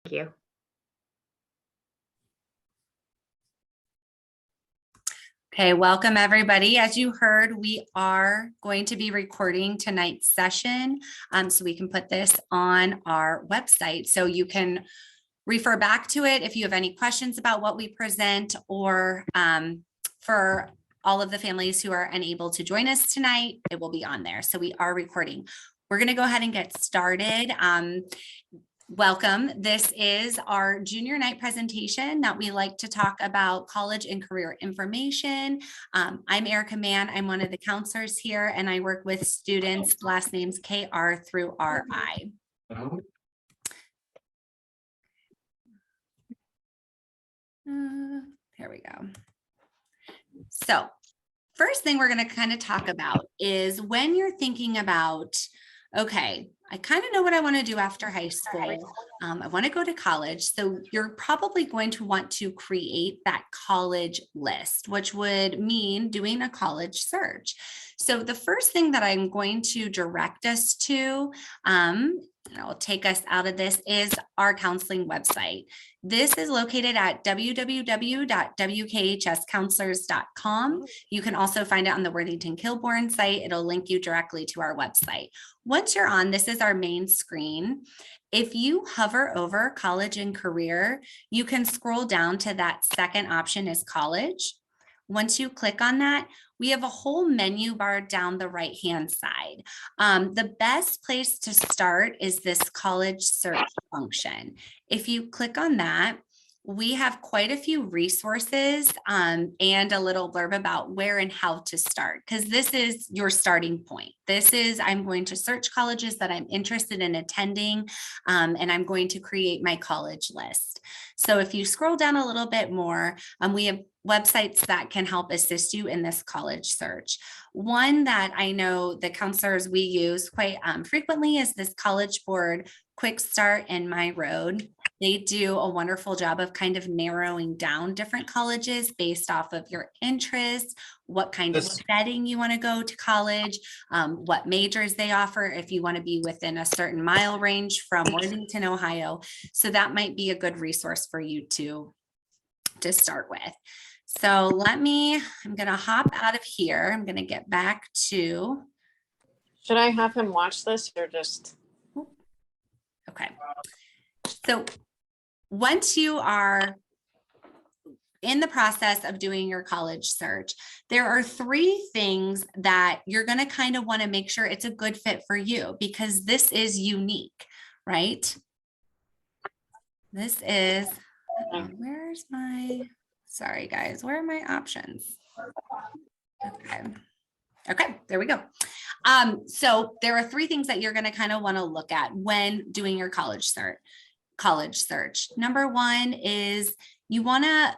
Thank you. Okay, welcome everybody. As you heard, we are going to be recording tonight's session, so we can put this on our website. So you can refer back to it if you have any questions about what we present, or for all of the families who are unable to join us tonight, it will be on there. So we are recording. We're going to go ahead and get started. Welcome. This is our junior night presentation that we like to talk about college and career information. I'm Erica Mann. I'm one of the counselors here, and I work with students, last names KR through RI. Here we go. So first thing we're going to kind of talk about is when you're thinking about, okay, I kind of know what I want to do after high school. I want to go to college. So you're probably going to want to create that college list, which would mean doing a college search. So the first thing that I'm going to direct us to, I'll take us out of this, is our counseling website. This is located at www.wkhscounselors.com. You can also find it on the Worthington Kilbourne site. It'll link you directly to our website. Once you're on, this is our main screen. If you hover over college and career, you can scroll down to that second option is college. Once you click on that, we have a whole menu bar down the right-hand side. The best place to start is this college search function. If you click on that, we have quite a few resources and a little blurb about where and how to start, because this is your starting point. This is, I'm going to search colleges that I'm interested in attending, and I'm going to create my college list. So if you scroll down a little bit more, we have websites that can help assist you in this college search. One that I know the counselors we use quite frequently is this College Board Quick Start and My Road. They do a wonderful job of kind of narrowing down different colleges based off of your interests, what kind of setting you want to go to college, what majors they offer if you want to be within a certain mile range from Worthington, Ohio. So that might be a good resource for you to start with. So I'm going to hop out of here. I'm going to get back to. Should I have him watch this or just? Okay. So once you are in the process of doing your college search, there are three things that you're going to kind of want to make sure it's a good fit for you, because this is unique, right? This is, where's my, sorry guys, where are my options? Okay, there we go. So there are three things that you're going to kind of want to look at when doing your college search. Number one is you want to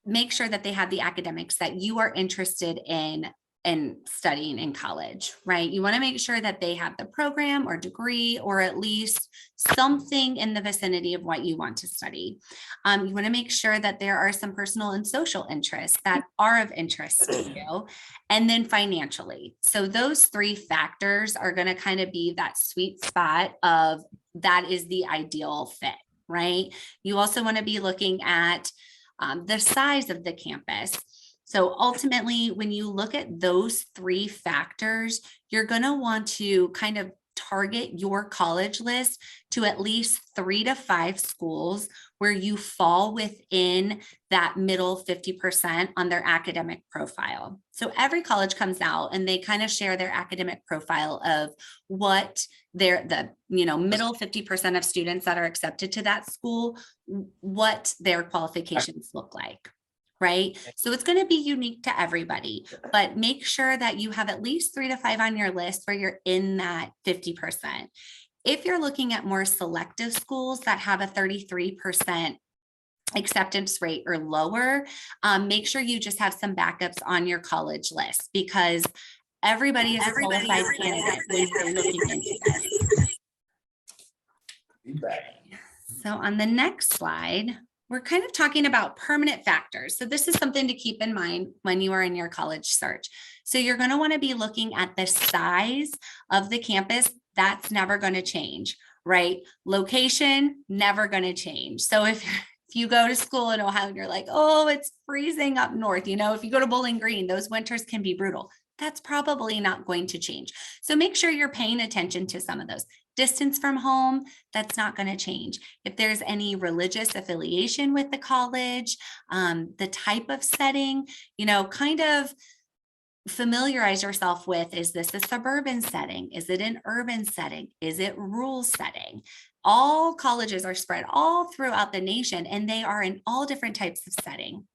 make sure that they have the academics that you are interested in studying in college, right? You want to make sure that they have the program or degree, or at least something in the vicinity of what you want to study. You want to make sure that there are some personal and social interests that are of interest to you, and then financially. So those three factors are going to kind of be that sweet spot of that is the ideal fit, right? You also want to be looking at the size of the campus. So ultimately, when you look at those three factors, you're going to want to kind of target your college list to at least 3 to 5 schools where you fall within that middle 50% on their academic profile. So every college comes out and they kind of share their academic profile of what the middle 50% of students that are accepted to that school, what their qualifications look like. Right? So it's going to be unique to everybody, but make sure that you have at least 3 to 5 on your list where you're in that 50%. If you're looking at more selective schools that have a 33% acceptance rate or lower, make sure you just have some backups on your college list, because everybody is a qualified candidate when you're looking into this. So on the next slide, we're kind of talking about permanent factors. So this is something to keep in mind when you are in your college search. So you're going to want to be looking at the size of the campus. That's never going to change. right? Location, never going to change. So if you go to school in Ohio and you're like, oh, it's freezing up north, if you go to Bowling Green, those winters can be brutal. That's probably not going to change. So make sure you're paying attention to some of those. Distance from home, that's not going to change. If there's any religious affiliation with the college, the type of setting, kind of familiarize yourself with, is this a suburban setting? Is it an urban setting? Is it rural setting? All colleges are spread all throughout the nation, and they are in all different types of setting.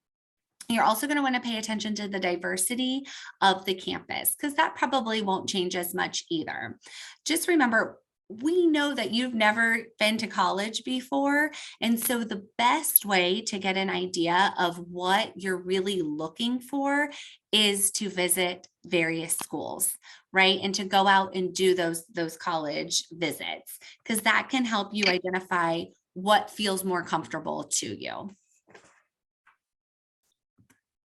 You're also going to want to pay attention to the diversity of the campus, because that probably won't change as much either. Just remember, we know that you've never been to college before. And so the best way to get an idea of what you're really looking for is to visit various schools, right? And to go out and do those college visits, because that can help you identify what feels more comfortable to you.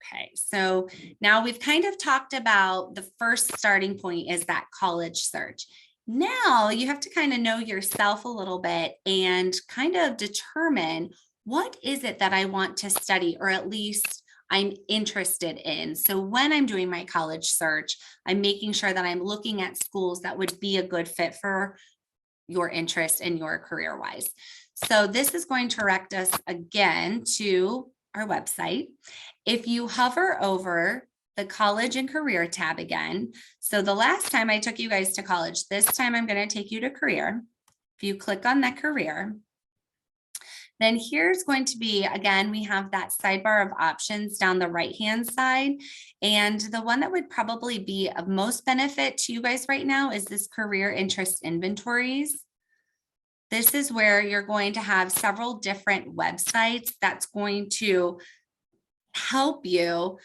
Okay, so now we've kind of talked about the first starting point is that college search. Now you have to kind of know yourself a little bit and kind of determine, what is it that I want to study, or at least I'm interested in. So when I'm doing my college search, I'm making sure that I'm looking at schools that would be a good fit for your interest and your career wise. So this is going to direct us again to our website. If you hover over the college and career tab again, so the last time I took you guys to college, this time I'm going to take you to career. If you click on that career, then here's going to be, again, we have that sidebar of options down the right-hand side. And the one that would probably be of most benefit to you guys right now is this career interest inventories. This is where you're going to have several different websites that's going to help you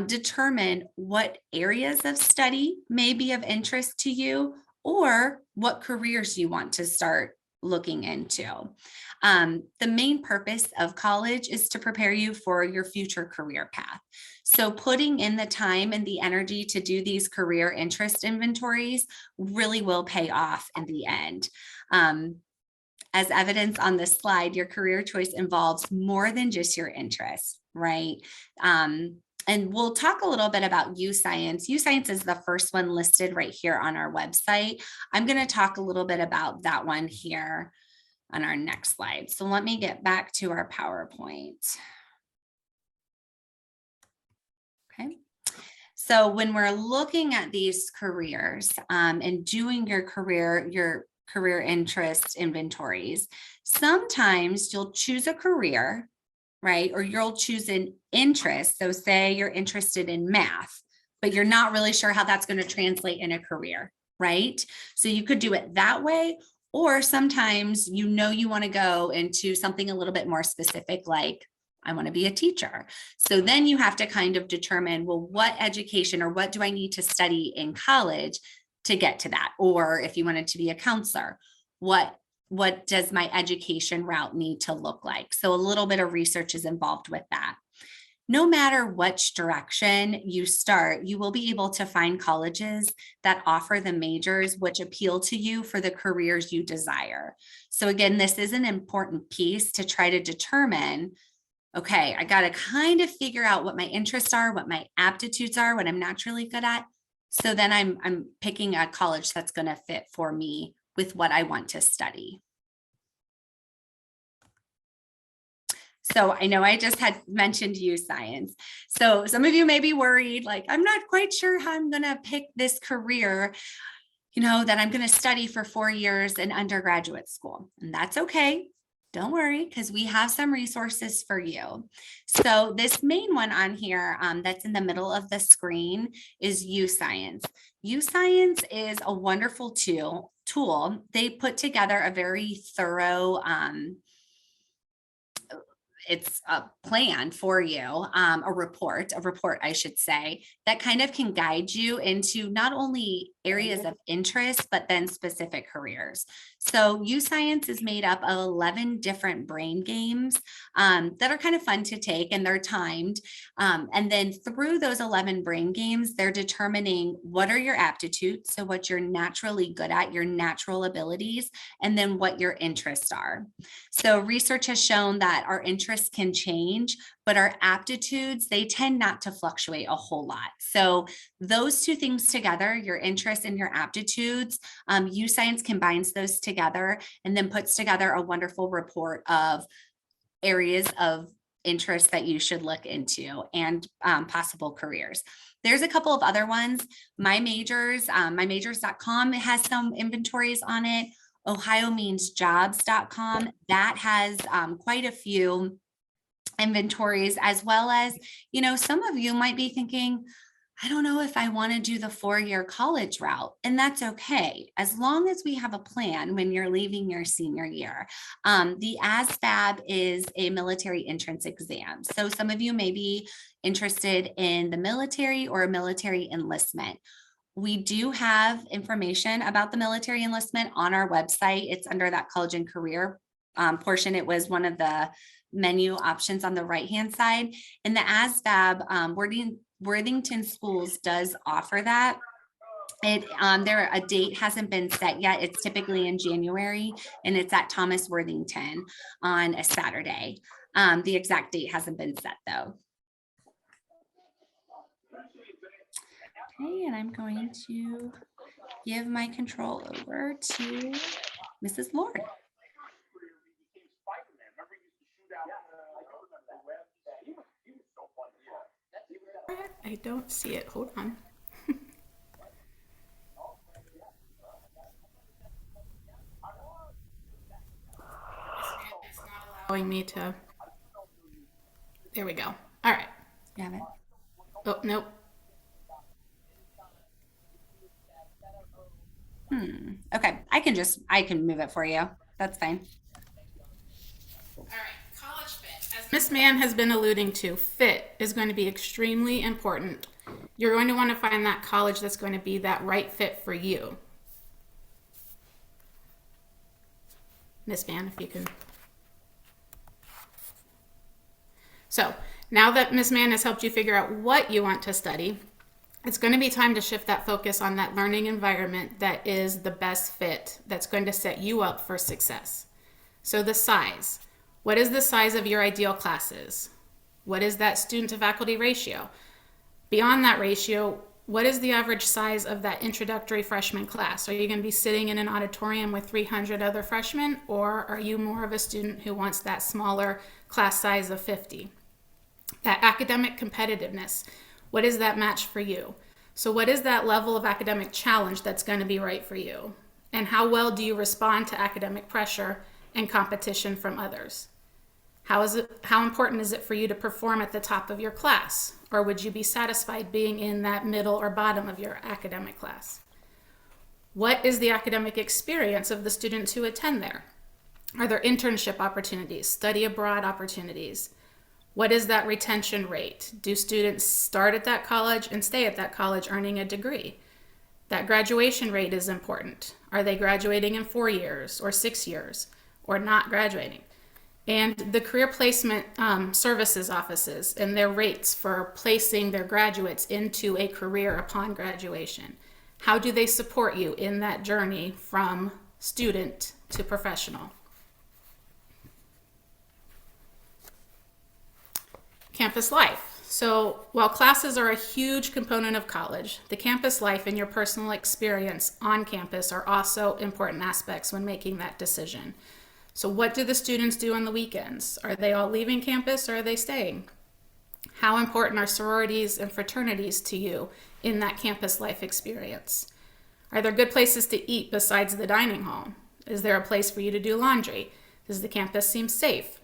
determine what areas of study may be of interest to you, or what careers you want to start looking into. The main purpose of college is to prepare you for your future career path. So putting in the time and the energy to do these career interest inventories really will pay off in the end. As evidence on this slide, your career choice involves more than just your interests, right? And we'll talk a little bit about U-Science. U-Science is the first one listed right here on our website. I'm going to talk a little bit about that one here on our next slide. So let me get back to our PowerPoint. Okay. So when we're looking at these careers and doing your career interest inventories, sometimes you'll choose a career, right? Or you'll choose an interest. So say you're interested in math, but you're not really sure how that's going to translate in a career, right? So you could do it that way. Or sometimes you want to go into something a little bit more specific, like I want to be a teacher. So then you have to kind of determine, well, what education or what do I need to study in college to get to that? Or if you wanted to be a counselor, what does my education route need to look like? So a little bit of research is involved with that. No matter which direction you start, you will be able to find colleges that offer the majors which appeal to you for the careers you desire. So again, this is an important piece to try to determine, okay, I got to kind of figure out what my interests are, what my aptitudes are, what I'm naturally good at. So then I'm picking a college that's going to fit for me with what I want to study. So I know I just had mentioned U-Science. So some of you may be worried, like, I'm not quite sure how I'm going to pick this career, that I'm going to study for 4 years in undergraduate school. And that's okay. Don't worry, because we have some resources for you. So this main one on here that's in the middle of the screen is U-Science. U-Science is a wonderful tool. They put together a very thorough it's a plan for you, a report, I should say, that kind of can guide you into not only areas of interest, but then specific careers. So U-Science is made up of 11 different brain games that are kind of fun to take, and they're timed. And then through those 11 brain games, they're determining what are your aptitudes, so what you're naturally good at, your natural abilities, and then what your interests are. So research has shown that our interests can change, but our aptitudes, they tend not to fluctuate a whole lot. So those two things together, your interests and your aptitudes, U-Science combines those together and then puts together a wonderful report of areas of interest that you should look into and possible careers. There's a couple of other ones. MyMajors.com has some inventories on it. OhioMeansJobs.com, that has quite a few inventories, as well as, some of you might be thinking, I don't know if I want to do the 4-year college route, and that's okay, as long as we have a plan when you're leaving your senior year. The ASVAB is a military entrance exam. So some of you may be interested in the military or a military enlistment. We do have information about the military enlistment on our website. It's under that college and career portion. It was one of the menu options on the right-hand side. And the ASVAB, Worthington Schools does offer that. A date hasn't been set yet. It's typically in January, and it's at Thomas Worthington on a Saturday. The exact date hasn't been set though. Okay, and I'm going to give my control over to Mrs. Lord. I don't see it. Hold on. It's not allowing me to. There we go. All right. You have it? Oh, nope. Okay, I can move it for you. That's fine. All right, college fit. As Miss Mann has been alluding to, fit is going to be extremely important. You're going to want to find that college that's going to be that right fit for you. Miss Mann, if you can. So now that Miss Mann has helped you figure out what you want to study, it's going to be time to shift that focus on that learning environment that is the best fit, that's going to set you up for success. So the size. What is the size of your ideal classes? What is that student to faculty ratio? Beyond that ratio, what is the average size of that introductory freshman class? Are you going to be sitting in an auditorium with 300 other freshmen, or are you more of a student who wants that smaller class size of 50? That academic competitiveness. What is that match for you? So what is that level of academic challenge that's going to be right for you? And how well do you respond to academic pressure and competition from others? How important is it for you to perform at the top of your class? Or would you be satisfied being in that middle or bottom of your academic class? What is the academic experience of the students who attend there? Are there internship opportunities, study abroad opportunities? What is that retention rate? Do students start at that college and stay at that college earning a degree? That graduation rate is important. Are they graduating in 4 years or 6 years or not graduating? And the career placement services offices and their rates for placing their graduates into a career upon graduation. How do they support you in that journey from student to professional? Campus life. So while classes are a huge component of college, the campus life and your personal experience on campus are also important aspects when making that decision. So what do the students do on the weekends? Are they all leaving campus or are they staying? How important are sororities and fraternities to you in that campus life experience? Are there good places to eat besides the dining hall? Is there a place for you to do laundry? Does the campus seem safe?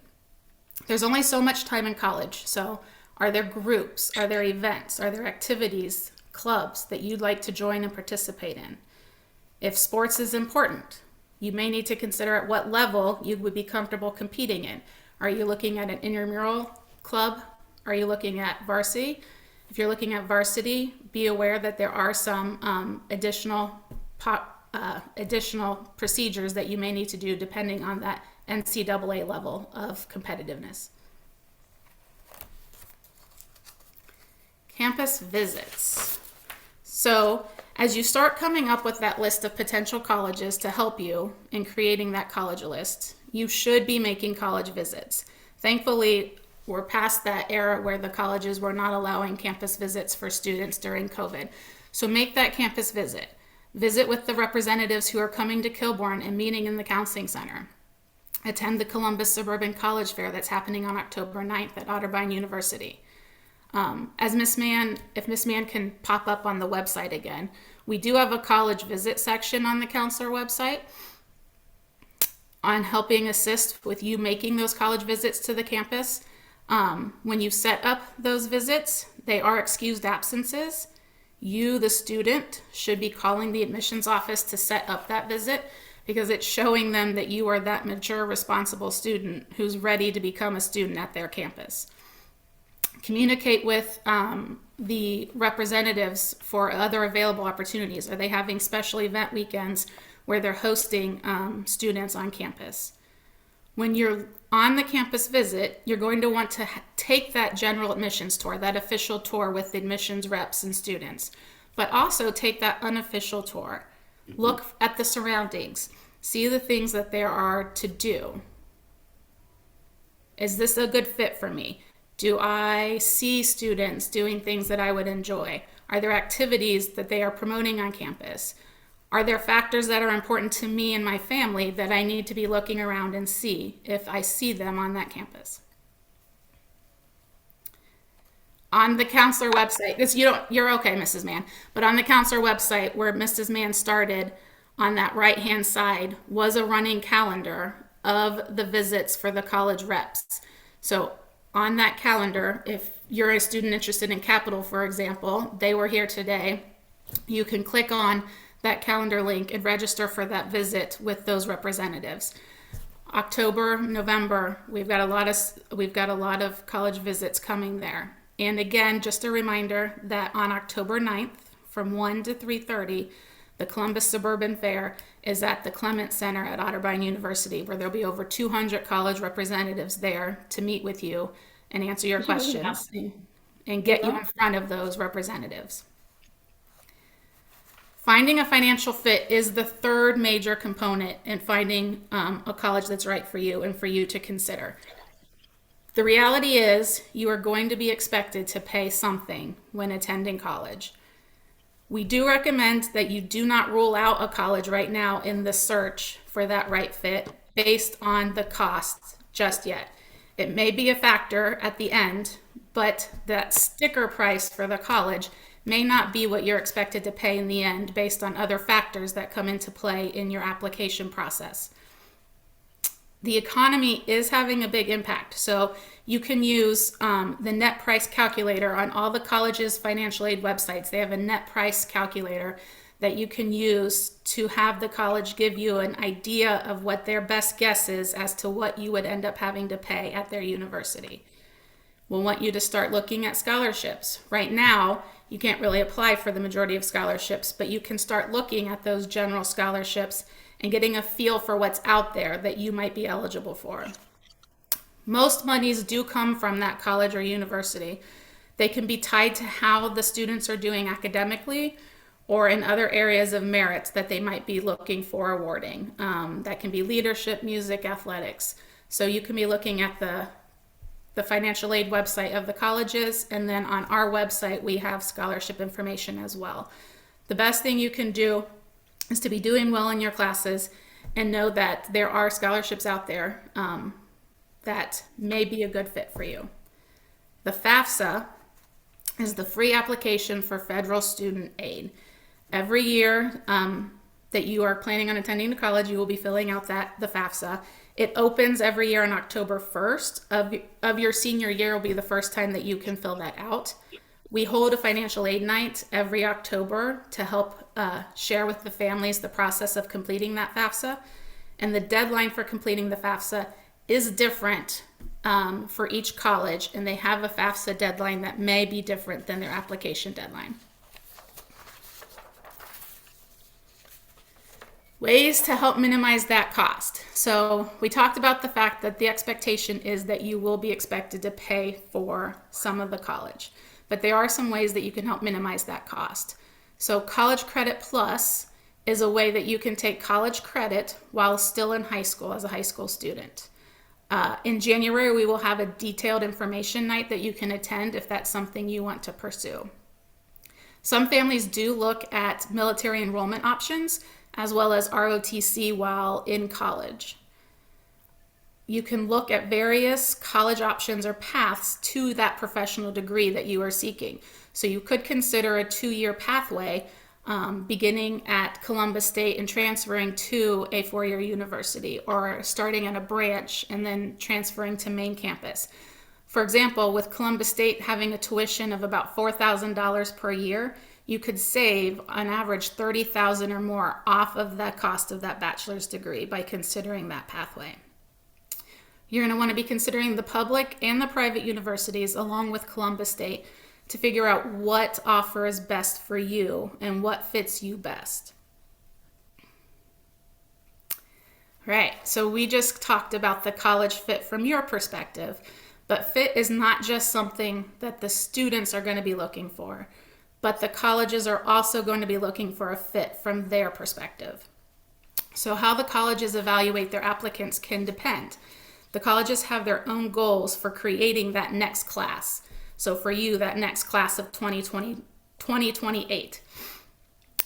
There's only so much time in college, so are there groups, are there events, are there activities, clubs that you'd like to join and participate in? If sports is important, You may need to consider at what level you would be comfortable competing in. Are you looking at an intramural club? Are you looking at varsity? If you're looking at varsity, be aware that there are some additional procedures that you may need to do depending on that NCAA level of competitiveness. Campus visits. So as you start coming up with that list of potential colleges to help you in creating that college list, you should be making college visits. Thankfully, we're past that era where the colleges were not allowing campus visits for students during COVID. So make that campus visit. Visit with the representatives who are coming to Kilbourne and meeting in the counseling center. Attend the Columbus Suburban College Fair that's happening on October 9th at Otterbein University. As Miss Mann, if Miss Mann can pop up on the website again, we do have a college visit section on the counselor website on helping assist with you making those college visits to the campus. When you set up those visits, they are excused absences. You, the student, should be calling the admissions office to set up that visit because it's showing them that you are that mature, responsible student who's ready to become a student at their campus. Communicate with the representatives for other available opportunities. Are they having special event weekends where they're hosting students on campus? When you're on the campus visit, you're going to want to take that general admissions tour, that official tour with the admissions reps and students, but also take that unofficial tour. Look at the surroundings. See the things that there are to do. Is this a good fit for me? Do I see students doing things that I would enjoy? Are there activities that they are promoting on campus? Are there factors that are important to me and my family that I need to be looking around and see if I see them on that campus? On the counselor website, you're okay, Mrs. Mann, but on the counselor website where Mrs. Mann started, on that right-hand side was a running calendar of the visits for the college reps. So on that calendar, if you're a student interested in Capital, for example, they were here today, you can click on that calendar link and register for that visit with those representatives. October, November, we've got a lot of college visits coming there. And again, just a reminder that on October 9th from 1 to 3:30, the Columbus Suburban Fair is at the Clement Center at Otterbein University, where there'll be over 200 college representatives there to meet with you and answer your questions and get you in front of those representatives. Finding a financial fit is the third major component in finding a college that's right for you and for you to consider. The reality is you are going to be expected to pay something when attending college. We do recommend that you do not rule out a college right now in the search for that right fit based on the costs just yet. It may be a factor at the end, but that sticker price for the college may not be what you're expected to pay in the end based on other factors that come into play in your application process. The economy is having a big impact, so you can use the net price calculator on all the colleges' financial aid websites. They have a net price calculator that you can use to have the college give you an idea of what their best guess is as to what you would end up having to pay at their university. We'll want you to start looking at scholarships. Right now, you can't really apply for the majority of scholarships, but you can start looking at those general scholarships and getting a feel for what's out there that you might be eligible for. Most monies do come from that college or university. They can be tied to how the students are doing academically or in other areas of merits that they might be looking for awarding. That can be leadership, music, athletics. So you can be looking at the financial aid website of the colleges, and then on our website we have scholarship information as well. The best thing you can do is to be doing well in your classes and know that there are scholarships out there that may be a good fit for you. The FAFSA is the free application for federal student aid. Every year that you are planning on attending to college, you will be filling out the FAFSA. It opens every year on October 1st of your senior year will be the first time that you can fill that out. We hold a financial aid night every October to help share with the families the process of completing that FAFSA. And the deadline for completing the FAFSA is different for each college, and they have a FAFSA deadline that may be different than their application deadline. Ways to help minimize that cost. So we talked about the fact that the expectation is that you will be expected to pay for some of the college, but there are some ways that you can help minimize that cost. So College Credit Plus is a way that you can take college credit while still in high school as a high school student. In January, we will have a detailed information night that you can attend if that's something you want to pursue. Some families do look at military enrollment options as well as ROTC while in college. You can look at various college options or paths to that professional degree that you are seeking. So you could consider a 2-year pathway beginning at Columbus State and transferring to a 4-year university, or starting at a branch and then transferring to main campus. For example, with Columbus State having a tuition of about $4,000 per year, you could save on average $30,000 or more off of the cost of that bachelor's degree by considering that pathway. You're going to want to be considering the public and the private universities along with Columbus State to figure out what offer is best for you and what fits you best. Right, so we just talked about the college fit from your perspective, but fit is not just something that the students are going to be looking for, but the colleges are also going to be looking for a fit from their perspective. So how the colleges evaluate their applicants can depend. The colleges have their own goals for creating that next class. So for you, that next class of 2028.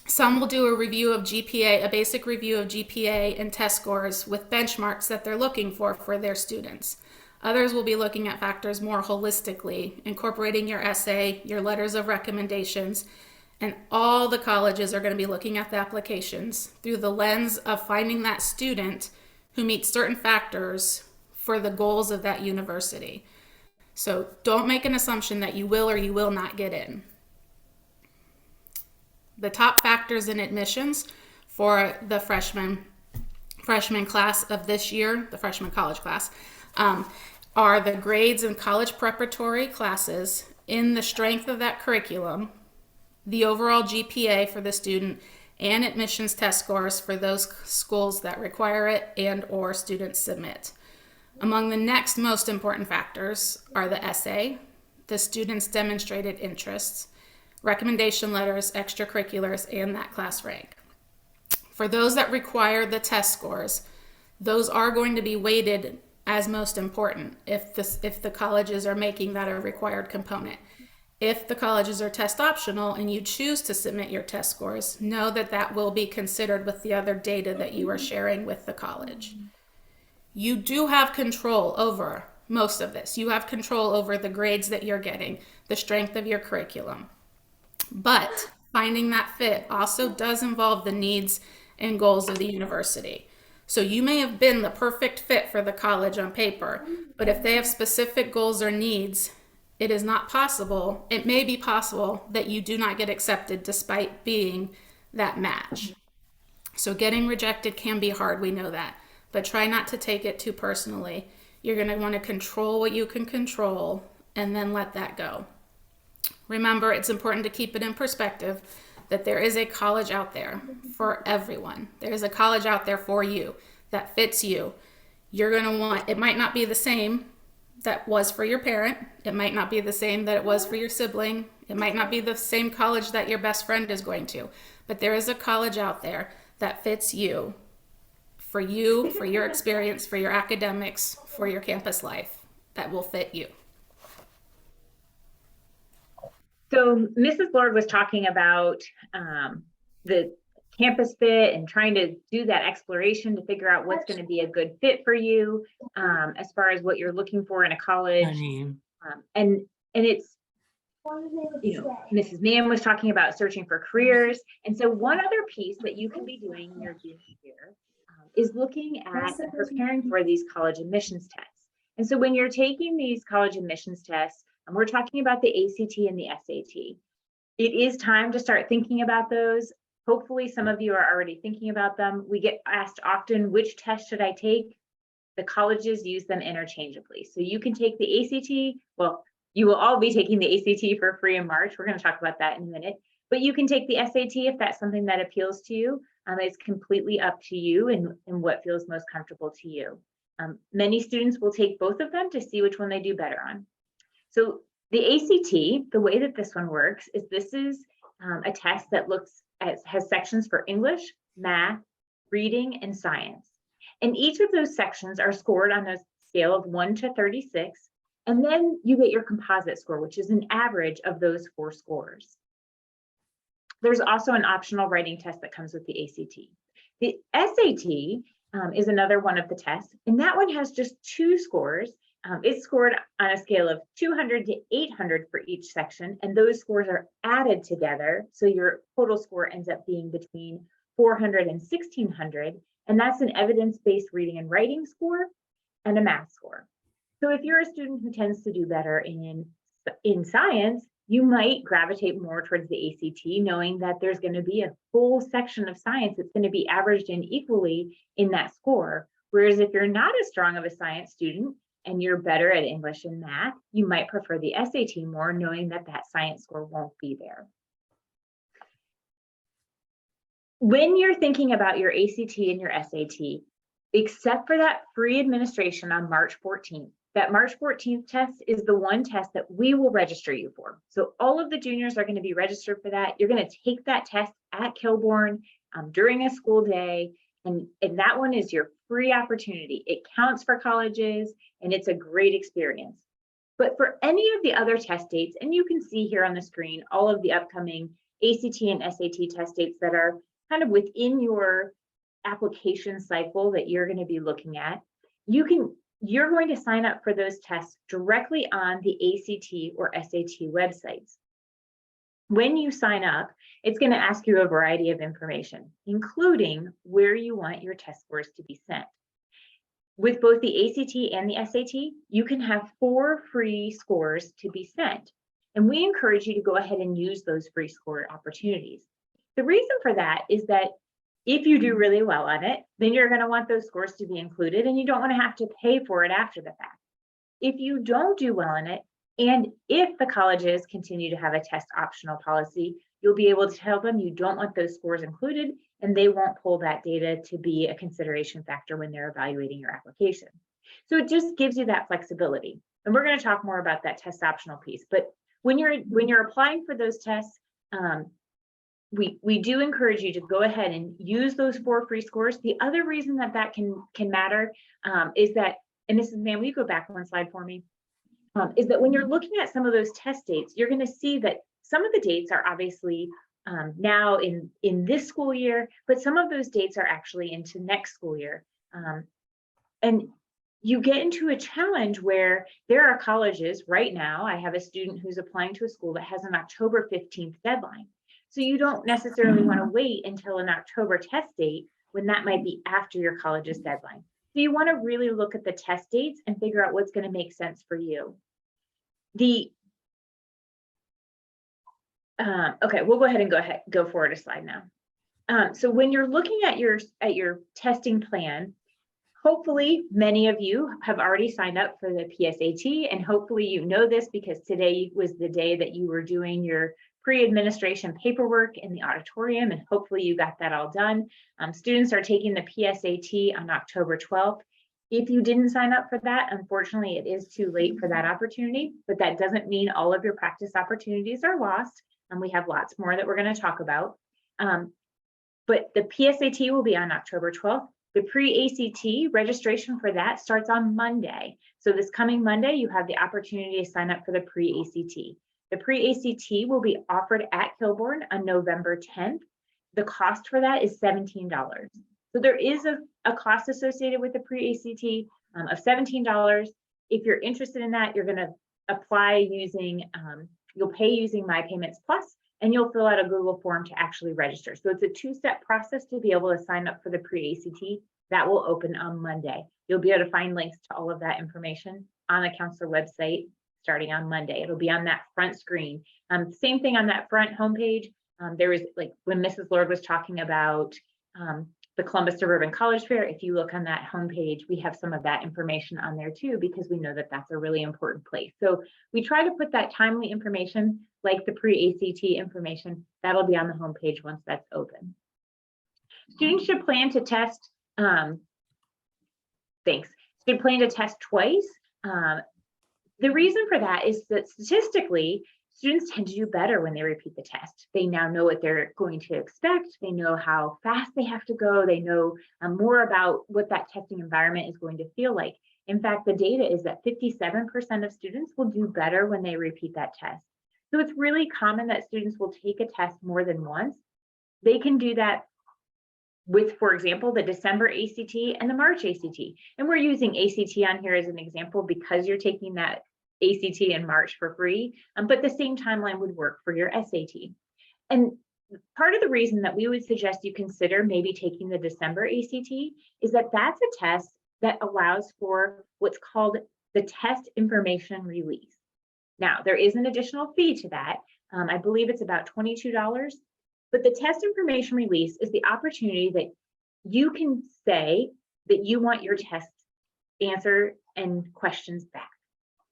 Some will do a review of GPA, a basic review of GPA and test scores with benchmarks that they're looking for their students. Others will be looking at factors more holistically, incorporating your essay, your letters of recommendations, and all the colleges are going to be looking at the applications through the lens of finding that student who meets certain factors for the goals of that university. So don't make an assumption that you will or you will not get in. The top factors in admissions for the freshman class of this year, the freshman college class, are the grades in college preparatory classes, in the strength of that curriculum, the overall GPA for the student, and admissions test scores for those schools that require it and or students submit. Among the next most important factors are the essay, the student's demonstrated interests, recommendation letters, extracurriculars, and that class rank. For those that require the test scores, those are going to be weighted as most important if the colleges are making that a required component. If the colleges are test optional and you choose to submit your test scores, know that that will be considered with the other data that you are sharing with the college. You do have control over most of this. You have control over the grades that you're getting, the strength of your curriculum. But finding that fit also does involve the needs and goals of the university. So you may have been the perfect fit for the college on paper, but if they have specific goals or needs, it is not possible. It may be possible that you do not get accepted despite being that match. So getting rejected can be hard, we know that. But try not to take it too personally. You're going to want to control what you can control and then let that go. Remember, it's important to keep it in perspective that there is a college out there for everyone. There is a college out there for you that fits you. You're going to want, it might not be the same that was for your parent. It might not be the same that it was for your sibling. It might not be the same college that your best friend is going to. But there is a college out there that fits you, for your experience, for your academics, for your campus life, that will fit you. So Mrs. Lord was talking about the campus fit and trying to do that exploration to figure out what's going to be a good fit for you as far as what you're looking for in a college. And it's, Mrs. Mann was talking about searching for careers. And so one other piece that you can be doing in your junior year is looking at preparing for these college admissions tests. And so when you're taking these college admissions tests, and we're talking about the ACT and the SAT, it is time to start thinking about those. Hopefully some of you are already thinking about them. We get asked often, which test should I take? The colleges use them interchangeably. So you can take the ACT, well, you will all be taking the ACT for free in March. We're going to talk about that in a minute, but you can take the SAT if that's something that appeals to you. It's completely up to you and what feels most comfortable to you. Many students will take both of them to see which one they do better on. So the ACT, the way that this one works is this is a test that has sections for English, math, reading, and science. And each of those sections are scored on a scale of 1 to 36. And then you get your composite score, which is an average of those 4 scores. There's also an optional writing test that comes with the ACT. The SAT is another one of the tests, and that one has just 2 scores. It's scored on a scale of 200 to 800 for each section, and those scores are added together. So your total score ends up being between 400 and 1600, and that's an evidence-based reading and writing score and a math score. So if you're a student who tends to do better in science, you might gravitate more towards the ACT, knowing that there's going to be a full section of science that's going to be averaged in equally in that score. Whereas if you're not as strong of a science student and you're better at English and math, you might prefer the SAT more, knowing that that science score won't be there. When you're thinking about your ACT and your SAT, except for that free administration on March 14th, that March 14th test is the one test that we will register you for. So all of the juniors are going to be registered for that. You're going to take that test at Kilbourne during a school day. And that one is your free opportunity. It counts for colleges and it's a great experience. But for any of the other test dates, and you can see here on the screen, all of the upcoming ACT and SAT test dates that are kind of within your application cycle that you're going to be looking at, you're going to sign up for those tests directly on the ACT or SAT websites. When you sign up, it's going to ask you a variety of information, including where you want your test scores to be sent. With both the ACT and the SAT, you can have 4 free scores to be sent. And we encourage you to go ahead and use those free score opportunities. The reason for that is that if you do really well on it, then you're going to want those scores to be included and you don't want to have to pay for it after the fact. If you don't do well in it, and if the colleges continue to have a test optional policy, you'll be able to tell them you don't want those scores included and they won't pull that data to be a consideration factor when they're evaluating your application. So it just gives you that flexibility. And we're going to talk more about that test optional piece. But when you're applying for those tests, we do encourage you to go ahead and use those 4 free scores. The other reason that can matter is that, and this is, ma'am, will you go back 1 slide for me? Is that when you're looking at some of those test dates, you're going to see that some of the dates are obviously now in this school year, but some of those dates are actually into next school year. And you get into a challenge where there are colleges right now. I have a student who's applying to a school that has an October 15th deadline. So you don't necessarily want to wait until an October test date when that might be after your college's deadline. So you want to really look at the test dates and figure out what's going to make sense for you. Okay, we'll go ahead and go forward a slide now. So when you're looking at your testing plan, hopefully many of you have already signed up for the PSAT, and hopefully you know this because today was the day that you were doing your pre-administration paperwork in the auditorium, and hopefully you got that all done. Students are taking the PSAT on October 12th. If you didn't sign up for that, unfortunately, it is too late for that opportunity, but that doesn't mean all of your practice opportunities are lost. And we have lots more that we're going to talk about. But the PSAT will be on October 12th. The pre-ACT registration for that starts on Monday. So this coming Monday, you have the opportunity to sign up for the pre-ACT. The pre-ACT will be offered at Kilbourne on November 10th. The cost for that is $17. So there is a cost associated with the pre-ACT of $17. If you're interested in that, you're going to apply using, you'll pay using My Payments Plus, and you'll fill out a Google form to actually register. So it's a 2-step process to be able to sign up for the pre-ACT. That will open on Monday. You'll be able to find links to all of that information on the counselor website starting on Monday. It'll be on that front screen. Same thing on that front homepage. There was like when Mrs. Lord was talking about the Columbus Suburban College Fair, if you look on that homepage, we have some of that information on there too, because we know that that's a really important place. So we try to put that timely information, like the pre-ACT information, that'll be on the homepage once that's open. Students should plan to test, should plan to test twice. The reason for that is that statistically, students tend to do better when they repeat the test. They now know what they're going to expect. They know how fast they have to go. They know more about what that testing environment is going to feel like. In fact, the data is that 57% of students will do better when they repeat that test. So it's really common that students will take a test more than once. They can do that with, for example, the December ACT and the March ACT. And we're using ACT on here as an example because you're taking that ACT in March for free, but the same timeline would work for your SAT. And part of the reason that we would suggest you consider maybe taking the December ACT is that that's a test that allows for what's called the test information release. Now, there is an additional fee to that. I believe it's about $22, but the test information release is the opportunity that you can say that you want your test answer and questions back.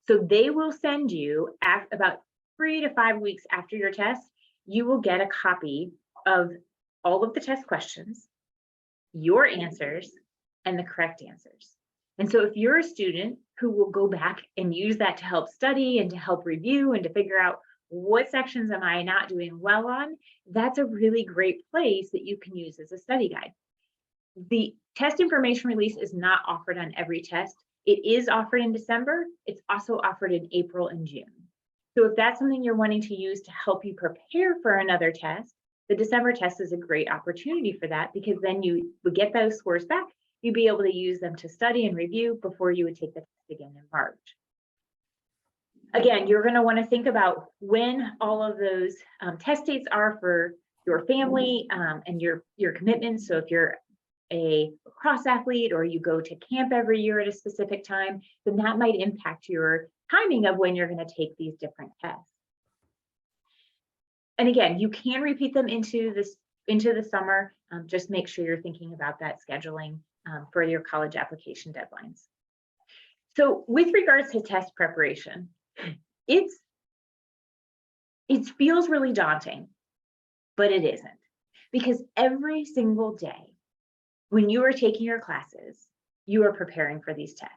So they will send you about 3 to 5 weeks after your test, you will get a copy of all of the test questions, your answers, and the correct answers. And so if you're a student who will go back and use that to help study and to help review and to figure out what sections am I not doing well on, that's a really great place that you can use as a study guide. The test information release is not offered on every test. It is offered in December. It's also offered in April and June. So if that's something you're wanting to use to help you prepare for another test, the December test is a great opportunity for that, because then you would get those scores back. You'd be able to use them to study and review before you would take the test again in March. Again, you're going to want to think about when all of those test dates are for your family and your commitments. So if you're a lacrosse athlete or you go to camp every year at a specific time, then that might impact your timing of when you're going to take these different tests. And again, you can repeat them into the summer. Just make sure you're thinking about that scheduling for your college application deadlines. So with regards to test preparation, it feels really daunting, but it isn't, because every single day when you are taking your classes, you are preparing for these tests.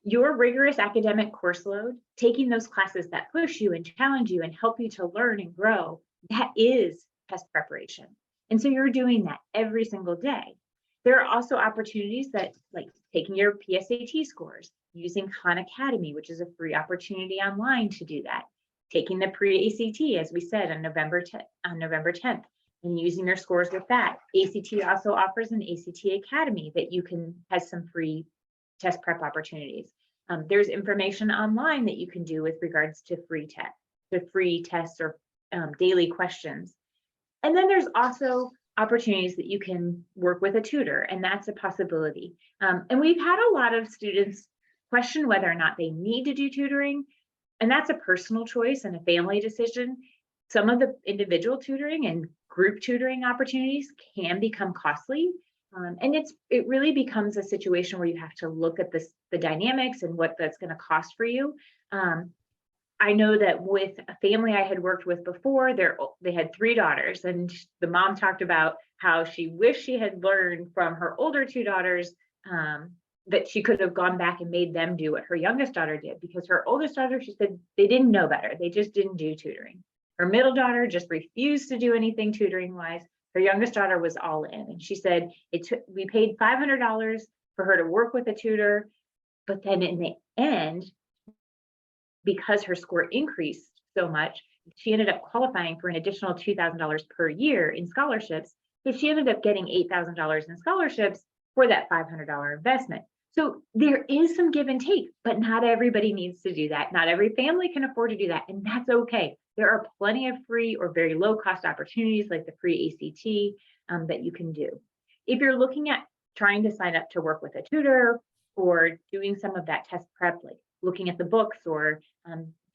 Your rigorous academic course load, taking those classes that push you and challenge you and help you to learn and grow, that is test preparation. And so you're doing that every single day. There are also opportunities that, like taking your PSAT scores, using Khan Academy, which is a free opportunity online to do that. Taking the pre-ACT, as we said, on November 10th, and using your scores with that. ACT also offers an ACT Academy that has some free test prep opportunities. There's information online that you can do with regards to free tests or daily questions. And then there's also opportunities that you can work with a tutor, and that's a possibility. And we've had a lot of students question whether or not they need to do tutoring, and that's a personal choice and a family decision. Some of the individual tutoring and group tutoring opportunities can become costly, and it really becomes a situation where you have to look at the dynamics and what that's going to cost for you. I know that with a family I had worked with before, they had 3 daughters, and the mom talked about how she wished she had learned from her older 2 daughters that she could have gone back and made them do what her youngest daughter did, because her oldest daughter, she said, they didn't know better. They just didn't do tutoring. Her middle daughter just refused to do anything tutoring wise. Her youngest daughter was all in, and she said we paid $500 for her to work with a tutor, but then in the end, because her score increased so much, she ended up qualifying for an additional $2,000 per year in scholarships. So she ended up getting $8,000 in scholarships for that $500 investment. So there is some give and take, but not everybody needs to do that. Not every family can afford to do that, and that's okay. There are plenty of free or very low cost opportunities like the pre-ACT that you can do. If you're looking at trying to sign up to work with a tutor or doing some of that test prep, like looking at the books or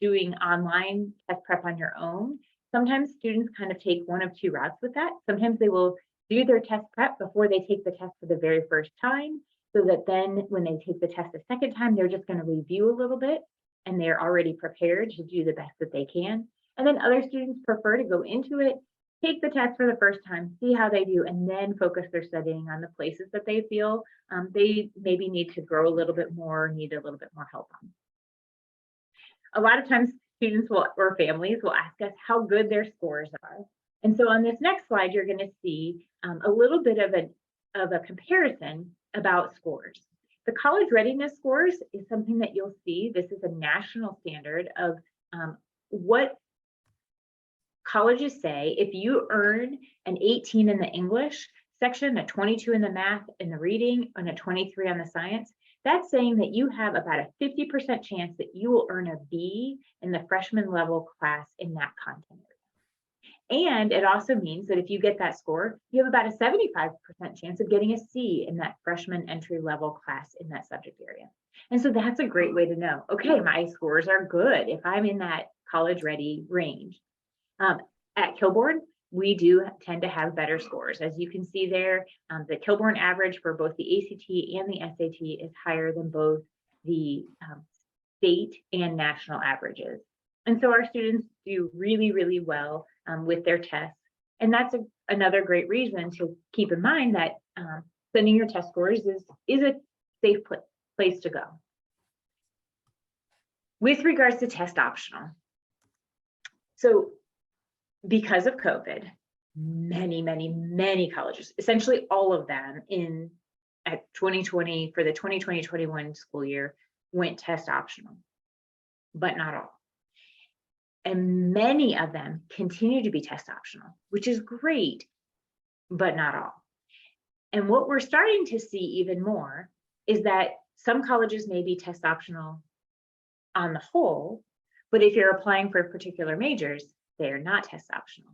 doing online test prep on your own, sometimes students kind of take one of two routes with that. Sometimes they will do their test prep before they take the test for the very first time, so that then when they take the test the second time, they're just going to review a little bit and they're already prepared to do the best that they can. And then other students prefer to go into it, take the test for the first time, see how they do, and then focus their studying on the places that they feel they maybe need to grow a little bit more, need a little bit more help on. A lot of times students will, or families will ask us how good their scores are. And so on this next slide, you're going to see a little bit of a comparison about scores. The college readiness scores is something that you'll see. This is a national standard of what colleges say. If you earn an 18 in the English section, a 22 in the math and the reading, and a 23 on the science, that's saying that you have about a 50% chance that you will earn a B in the freshman level class in that content area. And it also means that if you get that score, you have about a 75% chance of getting a C in that freshman entry level class in that subject area. And so that's a great way to know, okay, my scores are good if I'm in that college ready range. At Kilbourne, we do tend to have better scores. As you can see there, the Kilbourne average for both the ACT and the SAT is higher than both the state and national averages. And so our students do really, really well with their tests. And that's another great reason to keep in mind that sending your test scores is a safe place to go. With regards to test optional, so because of COVID, many colleges, essentially all of them at 2020 for the 2020-21 school year went test optional, but not all. And many of them continue to be test optional, which is great, but not all. And what we're starting to see even more is that some colleges may be test optional on the whole, but if you're applying for particular majors, they are not test optional.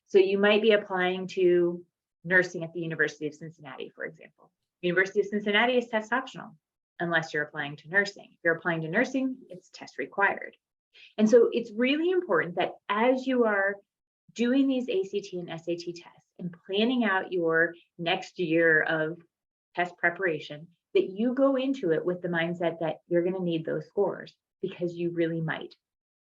So you might be applying to nursing at the University of Cincinnati, for example. University of Cincinnati is test optional unless you're applying to nursing. If you're applying to nursing, it's test required. And so it's really important that as you are doing these ACT and SAT tests and planning out your next year of test preparation, that you go into it with the mindset that you're going to need those scores, because you really might.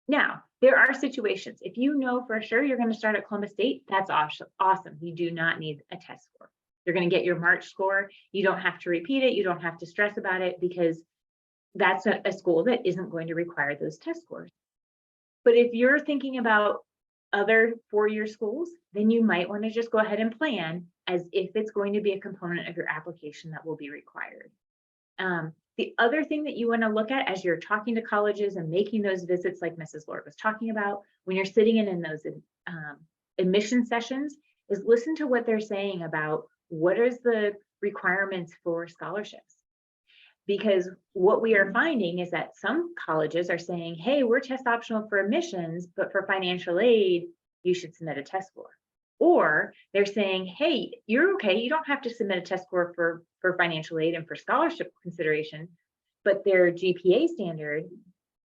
Now, there are situations, if you know for sure you're going to start at Columbus State, that's awesome. You do not need a test score. You're going to get your March score. You don't have to repeat it. You don't have to stress about it, because that's a school that isn't going to require those test scores. But if you're thinking about other four-year schools, then you might want to just go ahead and plan as if it's going to be a component of your application that will be required. The other thing that you want to look at as you're talking to colleges and making those visits, like Mrs. Lord was talking about, when you're sitting in those admission sessions, is listen to what they're saying about what is the requirements for scholarships. Because what we are finding is that some colleges are saying, hey, we're test optional for admissions, but for financial aid, you should submit a test score. Or they're saying, hey, you're okay, you don't have to submit a test score for financial aid and for scholarship consideration, but their GPA standard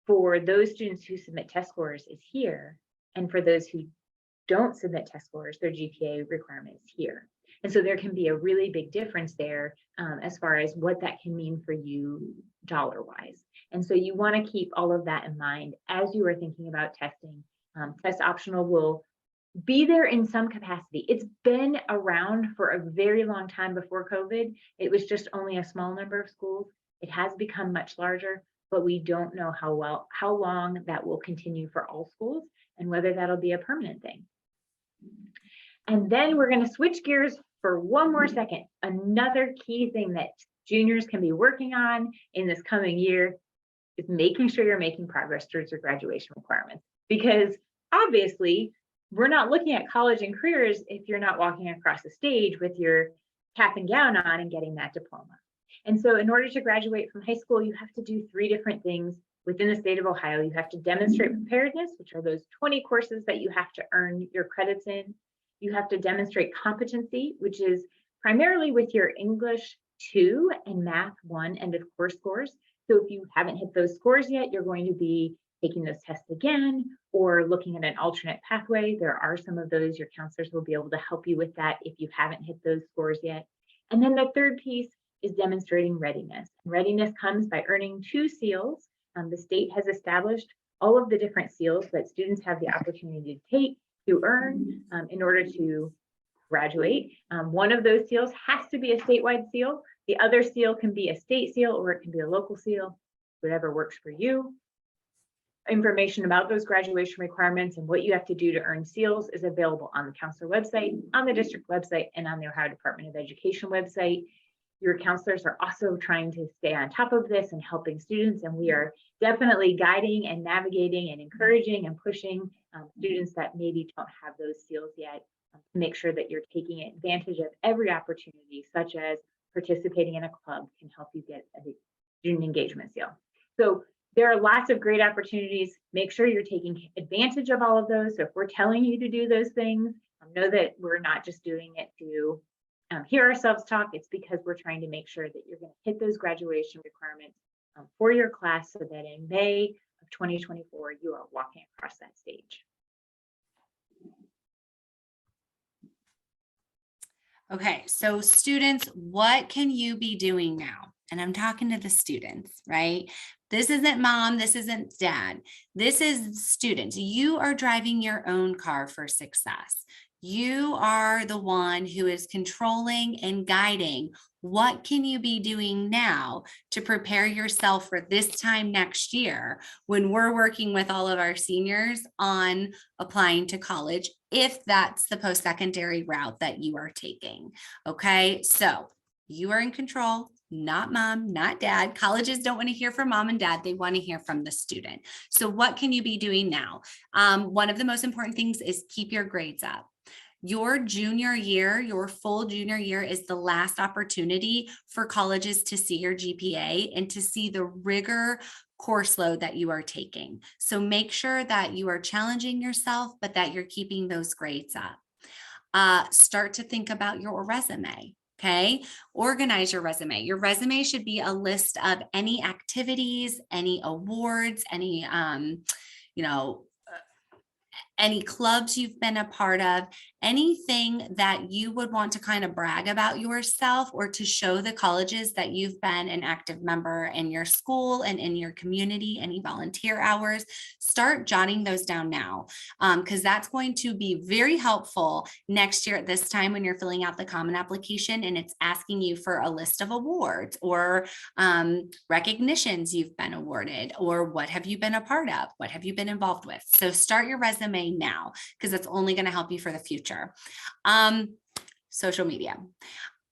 for those students who submit test scores is here. And for those who don't submit test scores, their GPA requirement is here. And so there can be a really big difference there as far as what that can mean for you dollar-wise. And so you want to keep all of that in mind as you are thinking about testing. Test optional will be there in some capacity. It's been around for a very long time before COVID. It was just only a small number of schools. It has become much larger, but we don't know how long that will continue for all schools and whether that'll be a permanent thing. And then we're going to switch gears for one more second. Another key thing that juniors can be working on in this coming year is making sure you're making progress towards your graduation requirements. Because obviously, we're not looking at college and careers if you're not walking across the stage with your cap and gown on and getting that diploma. And so in order to graduate from high school, you have to do 3 different things within the state of Ohio. You have to demonstrate preparedness, which are those 20 courses that you have to earn your credits in. You have to demonstrate competency, which is primarily with your English 2 and Math 1 end of course scores. So if you haven't hit those scores yet, you're going to be taking those tests again or looking at an alternate pathway. There are some of those. Your counselors will be able to help you with that if you haven't hit those scores yet. And then the third piece is demonstrating readiness. And readiness comes by earning 2 seals. The state has established all of the different seals that students have the opportunity to take to earn in order to graduate. One of those seals has to be a statewide seal. The other seal can be a state seal or it can be a local seal, whatever works for you. Information about those graduation requirements and what you have to do to earn seals is available on the counselor website, on the district website, and on the Ohio Department of Education website. Your counselors are also trying to stay on top of this and helping students, and we are definitely guiding and navigating and encouraging and pushing students that maybe don't have those seals yet to make sure that you're taking advantage of every opportunity, such as participating in a club can help you get a student engagement seal. So there are lots of great opportunities. Make sure you're taking advantage of all of those. So if we're telling you to do those things, know that we're not just doing it to hear ourselves talk. It's because we're trying to make sure that you're going to hit those graduation requirements for your class so that in May of 2024, you are walking across that stage. Okay, so students, what can you be doing now? And I'm talking to the students, right? This isn't mom, this isn't dad. This is students. You are driving your own car for success. You are the one who is controlling and guiding. What can you be doing now to prepare yourself for this time next year when we're working with all of our seniors on applying to college, if that's the post-secondary route that you are taking? Okay, so you are in control, not mom, not dad. Colleges don't want to hear from mom and dad. They want to hear from the student. So what can you be doing now? One of the most important things is keep your grades up. Your junior year, your full junior year is the last opportunity for colleges to see your GPA and to see the rigor course load that you are taking. So make sure that you are challenging yourself, but that you're keeping those grades up. Start to think about your resume. Okay, organize your resume. Your resume should be a list of any activities, any awards, any, any clubs you've been a part of, anything that you would want to kind of brag about yourself or to show the colleges that you've been an active member in your school and in your community, any volunteer hours. Start jotting those down now, because that's going to be very helpful next year at this time when you're filling out the Common Application and it's asking you for a list of awards or recognitions you've been awarded, or what have you been a part of? What have you been involved with? So start your resume now, because it's only going to help you for the future. Social media.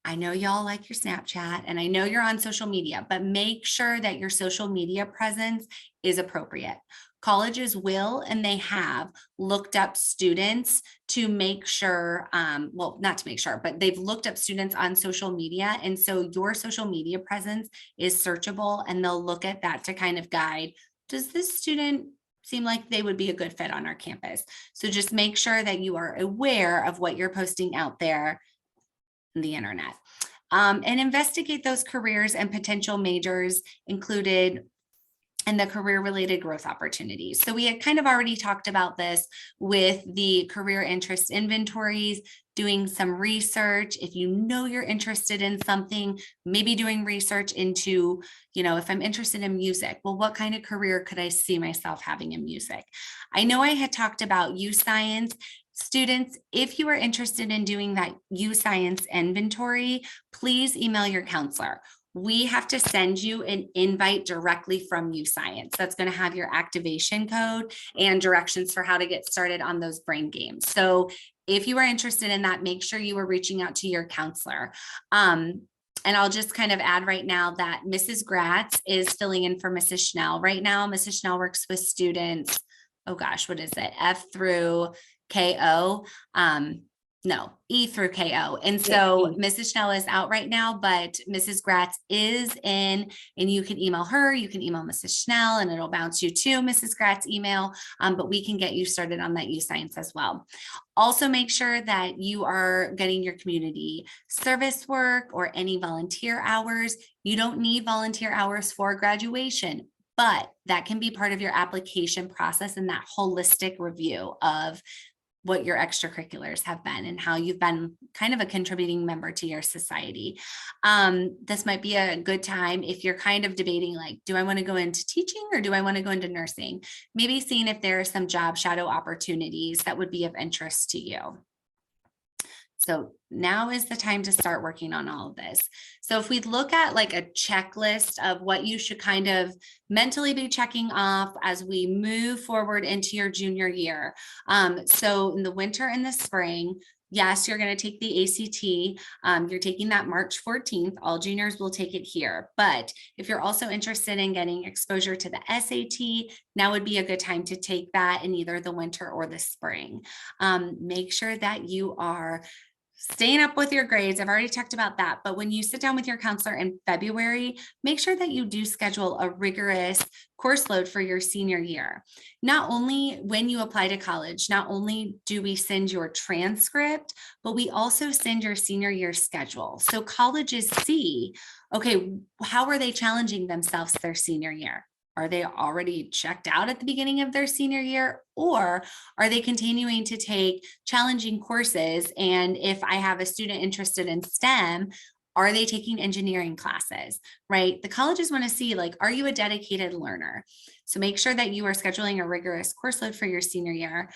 I know y'all like your Snapchat and I know you're on social media, but make sure that your social media presence is appropriate. Colleges will, and they have looked up students to make sure, well, not to make sure, but they've looked up students on social media. And so your social media presence is searchable and they'll look at that to kind of guide, does this student seem like they would be a good fit on our campus? So just make sure that you are aware of what you're posting out there on the internet, and investigate those careers and potential majors included in the career related growth opportunities. So we had kind of already talked about this with the career interest inventories, doing some research. If you know you're interested in something, maybe doing research into, if I'm interested in music, well, what kind of career could I see myself having in music? I know I had talked about U-Science. Students, if you are interested in doing that U-Science inventory, please email your counselor. We have to send you an invite directly from U-Science. That's going to have your activation code and directions for how to get started on those brain games. So if you are interested in that, make sure you are reaching out to your counselor. And I'll just kind of add right now that Mrs. Gratz is filling in for Mrs. Schnell. Right now, Mrs. Schnell works with students, oh gosh, what is it? F through KO. No, E through KO. And so Mrs. Schnell is out right now, but Mrs. Gratz is in, and you can email her, you can email Mrs. Schnell, and it'll bounce you to Mrs. Gratz email, but we can get you started on that U-Science as well. Also make sure that you are getting your community service work or any volunteer hours. You don't need volunteer hours for graduation, but that can be part of your application process and that holistic review of what your extracurriculars have been and how you've been kind of a contributing member to your society. This might be a good time if you're kind of debating, like, do I want to go into teaching or do I want to go into nursing? Maybe seeing if there are some job shadow opportunities that would be of interest to you. So now is the time to start working on all of this. So if we look at like a checklist of what you should kind of mentally be checking off as we move forward into your junior year. So in the winter and the spring, yes, you're going to take the ACT. You're taking that March 14th. All juniors will take it here. But if you're also interested in getting exposure to the SAT, now would be a good time to take that in either the winter or the spring. Make sure that you are staying up with your grades. I've already talked about that, but when you sit down with your counselor in February, make sure that you do schedule a rigorous course load for your senior year. Not only when you apply to college, not only do we send your transcript, but we also send your senior year schedule. So colleges see, okay, how are they challenging themselves their senior year? Are they already checked out at the beginning of their senior year, or are they continuing to take challenging courses? And if I have a student interested in STEM, are they taking engineering classes, right? The colleges want to see, like, are you a dedicated learner? So make sure that you are scheduling a rigorous course load for your senior year.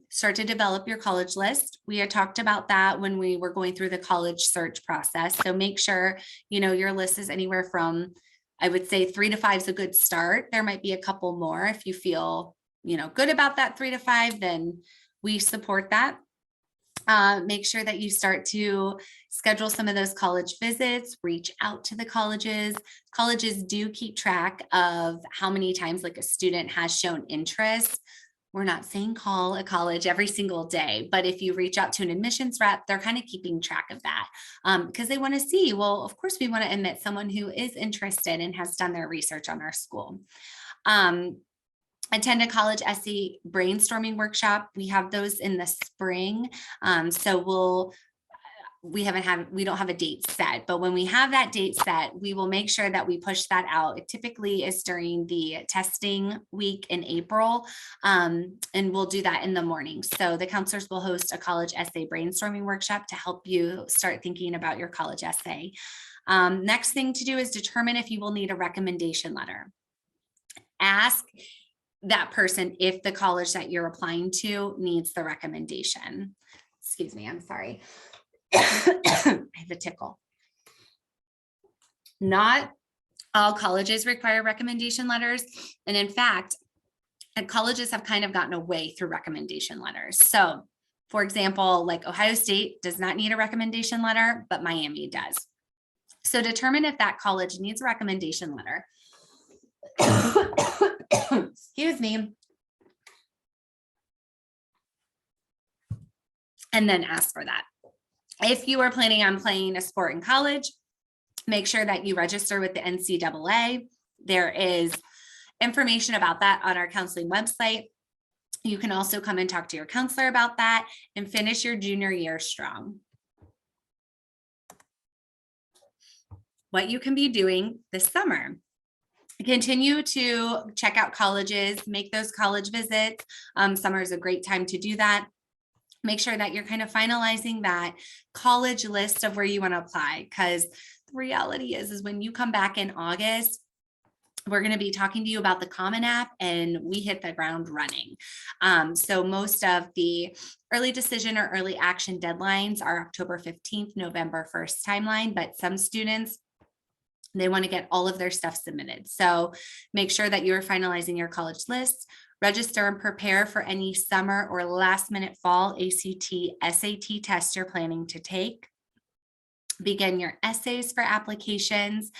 Start to develop your college list. We had talked about that when we were going through the college search process. So make sure, your list is anywhere from, I would say 3 to 5 is a good start. There might be a couple more. If you feel, good about that 3 to 5, then we support that. Make sure that you start to schedule some of those college visits, reach out to the colleges. Colleges do keep track of how many times like a student has shown interest. We're not saying call a college every single day, but if you reach out to an admissions rep, they're kind of keeping track of that because they want to see, well, of course, we want to admit someone who is interested and has done their research on our school. Attend a college essay brainstorming workshop. We have those in the spring. So we don't have a date set, but when we have that date set, we will make sure that we push that out. It typically is during the testing week in April, and we'll do that in the morning. So the counselors will host a college essay brainstorming workshop to help you start thinking about your college essay. Next thing to do is determine if you will need a recommendation letter. Ask that person if the college that you're applying to needs the recommendation. Excuse me, I'm sorry. I have a tickle. Not all colleges require recommendation letters. And in fact, colleges have kind of gotten away through recommendation letters. So for example, like Ohio State does not need a recommendation letter, but Miami does. So determine if that college needs a recommendation letter. Excuse me. And then ask for that. If you are planning on playing a sport in college, make sure that you register with the NCAA. There is information about that on our counseling website. You can also come and talk to your counselor about that and finish your junior year strong. What you can be doing this summer. Continue to check out colleges, make those college visits. Summer is a great time to do that. Make sure that you're kind of finalizing that college list of where you want to apply, because the reality is when you come back in August, we're going to be talking to you about the Common App and we hit the ground running. So most of the early decision or early action deadlines are October 15th, November 1st timeline, but some students, they want to get all of their stuff submitted. So make sure that you're finalizing your college list. Register and prepare for any summer or last minute fall ACT, SAT tests you're planning to take. Begin your essays for applications.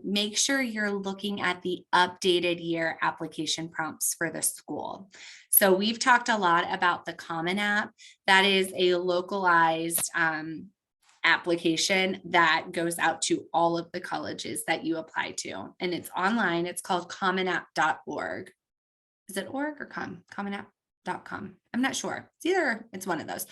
Make sure you're looking at the updated year application prompts for the school. So we've talked a lot about the Common App. That is a localized application that goes out to all of the colleges that you apply to. And it's online. It's called commonapp.org. Is it org or commonapp.com? I'm not sure. It's one of those.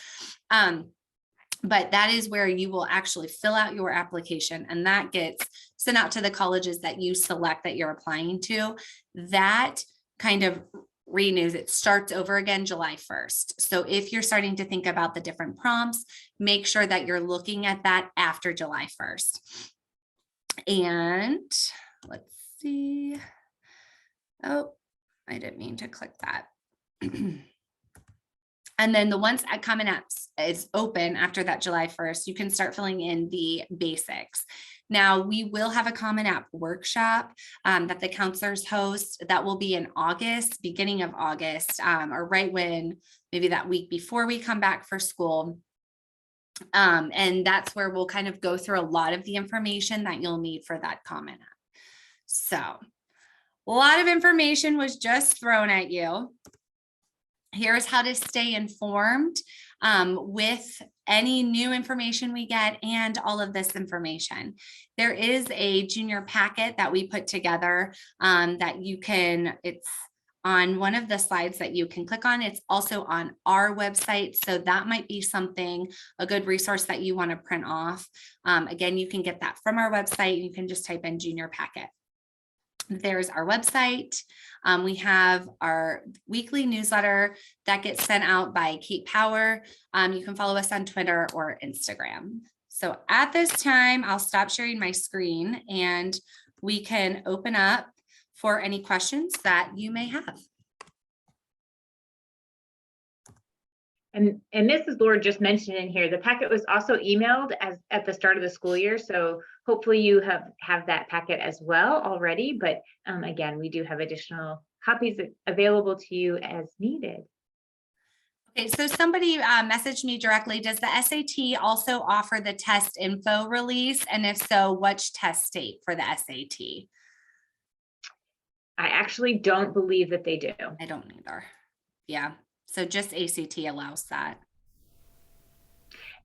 But that is where you will actually fill out your application, and that gets sent out to the colleges that you select that you're applying to. That kind of renews, it starts over again July 1st. So if you're starting to think about the different prompts, make sure that you're looking at that after July 1st. And let's see. Oh, I didn't mean to click that. And then the once Common Apps is open after that July 1st, you can start filling in the basics. Now, we will have a Common App workshop that the counselors host. That will be in August, beginning of August, or right when, maybe that week before we come back for school. And that's where we'll kind of go through a lot of the information that you'll need for that Common App. So a lot of information was just thrown at you. Here's how to stay informed with any new information we get and all of this information. There is a junior packet that we put together that you can, it's on one of the slides that you can click on. It's also on our website. So that might be something, a good resource that you want to print off. Again, you can get that from our website. You can just type in junior packet. There's our website. We have our weekly newsletter that gets sent out by Kate Power. You can follow us on Twitter or Instagram. So at this time, I'll stop sharing my screen and we can open up for any questions that you may have. And Mrs. Lord just mentioned in here, the packet was also emailed as at the start of the school year. So hopefully you have that packet as well already. But again, we do have additional copies available to you as needed. Okay, so somebody messaged me directly. Does the SAT also offer the test info release? And if so, which test date for the SAT? I actually don't believe that they do. I don't either. Yeah. So just ACT allows that.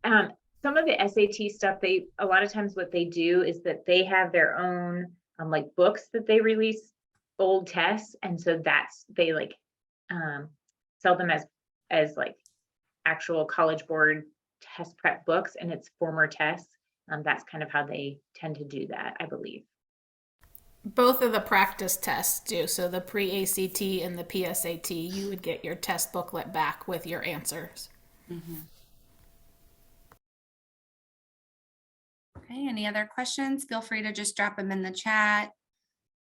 Some of the SAT stuff, a lot of times what they do is that they have their own like books that they release, old tests, and so they like sell them as like actual College Board test prep books, and it's former tests. That's kind of how they tend to do that, I believe. Both of the practice tests do. So the pre-ACT and the PSAT, you would get your test booklet back with your answers. Mm-hmm. Okay, any other questions? Feel free to just drop them in the chat.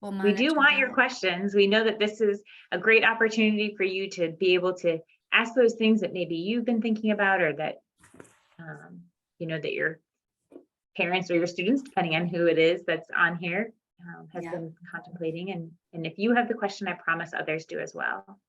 We do want your questions. We know that this is a great opportunity for you to be able to ask those things that maybe you've been thinking about, or that, you know, that your parents or your students, depending on who it is that's on here, has been contemplating. And if you have the question, I promise others do as well.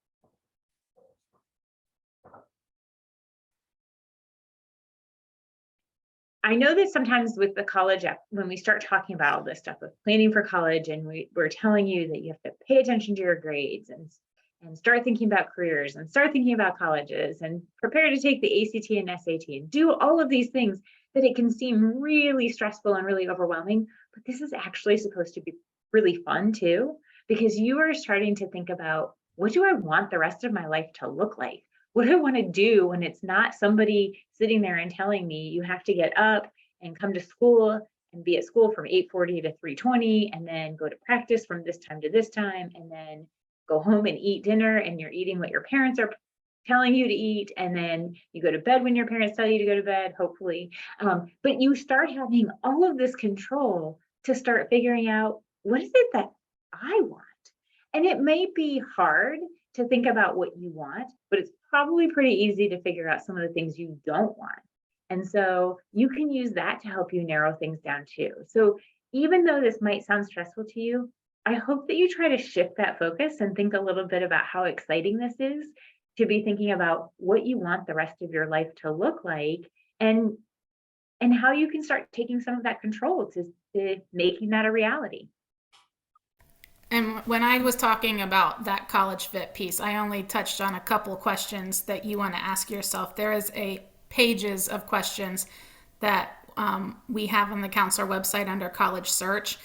I know that sometimes with the college app, when we start talking about all this stuff with planning for college, and we're telling you that you have to pay attention to your grades and start thinking about careers and start thinking about colleges and prepare to take the ACT and SAT and do all of these things, that it can seem really stressful and really overwhelming. But this is actually supposed to be really fun too, because you are starting to think about, what do I want the rest of my life to look like? What do I want to do when it's not somebody sitting there and telling me you have to get up and come to school and be at school from 8:40 to 3:20, and then go to practice from this time to this time, and then go home and eat dinner, and you're eating what your parents are telling you to eat, and then you go to bed when your parents tell you to go to bed, hopefully. But you start having all of this control to start figuring out, what is it that I want? And it may be hard to think about what you want, but it's probably pretty easy to figure out some of the things you don't want. And so you can use that to help you narrow things down too. So even though this might sound stressful to you, I hope that you try to shift that focus and think a little bit about how exciting this is to be thinking about what you want the rest of your life to look like, and how you can start taking some of that control to making that a reality. And when I was talking about that college fit piece, I only touched on a couple questions that you want to ask yourself. There is pages of questions that we have on the counselor website under college search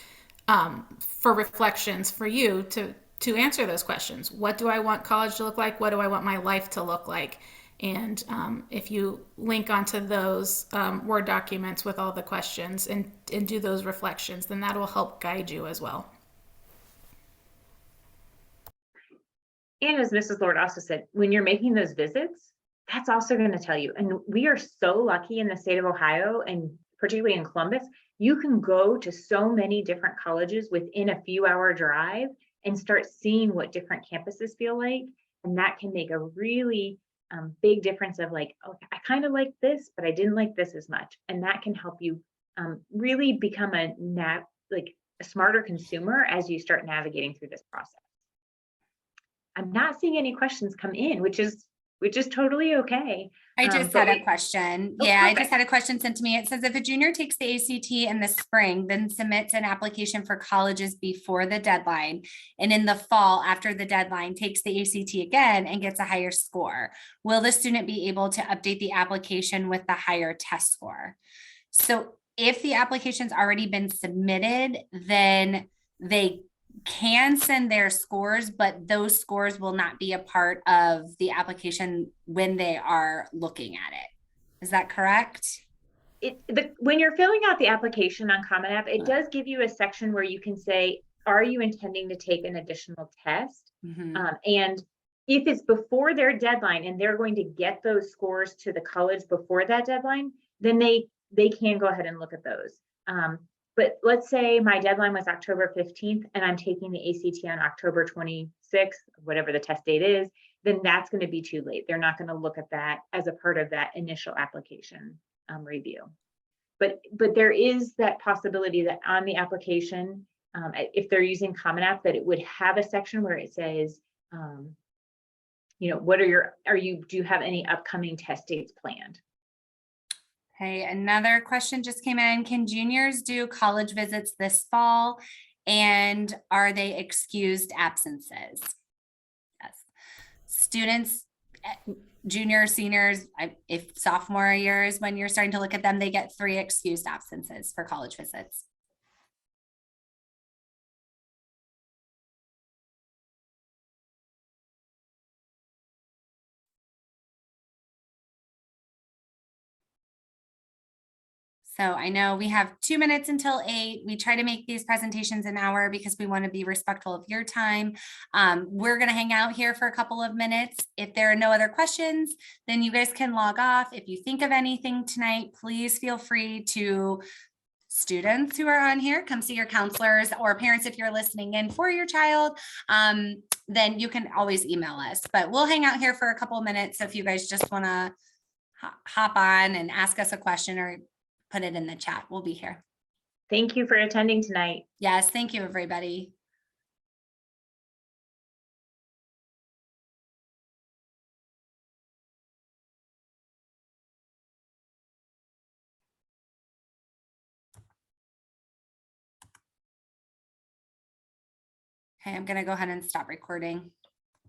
for reflections for you to answer those questions. What do I want college to look like? What do I want my life to look like? And if you link onto those Word documents with all the questions and do those reflections, then that will help guide you as well. And as Mrs. Lord also said, when you're making those visits, that's also going to tell you. And we are so lucky in the state of Ohio, and particularly in Columbus, you can go to so many different colleges within a few-hour drive and start seeing what different campuses feel like. And that can make a really big difference of like, oh, I kind of like this, but I didn't like this as much. And that can help you really become a smarter consumer as you start navigating through this process. I'm not seeing any questions come in, which is totally okay. I just but had a question. Oh, Yeah, I just perfect. had a question sent to me. It says if a junior takes the ACT in the spring, then submits an application for colleges before the deadline, and in the fall after the deadline takes the ACT again and gets a higher score, will the student be able to update the application with the higher test score? So if the application's already been submitted, then they can send their scores, but those scores will not be a part of the application when they are looking at it. Is that correct? When you're filling out the application on Common App, it does give you a section where you can say, are you intending to take an additional test? And if it's before their deadline and they're going to get those scores to the college before that deadline, then they can go ahead and look at those. But let's say my deadline was October 15th and I'm taking the ACT on October 26th, whatever the test date is, then that's going to be too late. They're not going to look at that as a part of that initial application review. But there is that possibility that on the application, if they're using Common App, that it would have a section where it says, what do you have any upcoming test dates planned? Okay, another question just came in. Can juniors do college visits this fall? And are they excused absences? Yes. Students, juniors, seniors, if sophomore year is when you're starting to look at them, they get 3 excused absences for college visits. So I know we have 2 minutes until 8. We try to make these presentations an hour because we want to be respectful of your time. We're going to hang out here for a couple of minutes. If there are no other questions, then you guys can log off. If you think of anything tonight, please feel free to students who are on here, come see your counselors, or parents if you're listening in for your child, then you can always email us. But we'll hang out here for a couple of minutes. So if you guys just want to hop on and ask us a question or put it in the chat, we'll be here. Thank you for attending tonight. Yes, thank you, everybody. Okay, I'm going to go ahead and stop recording.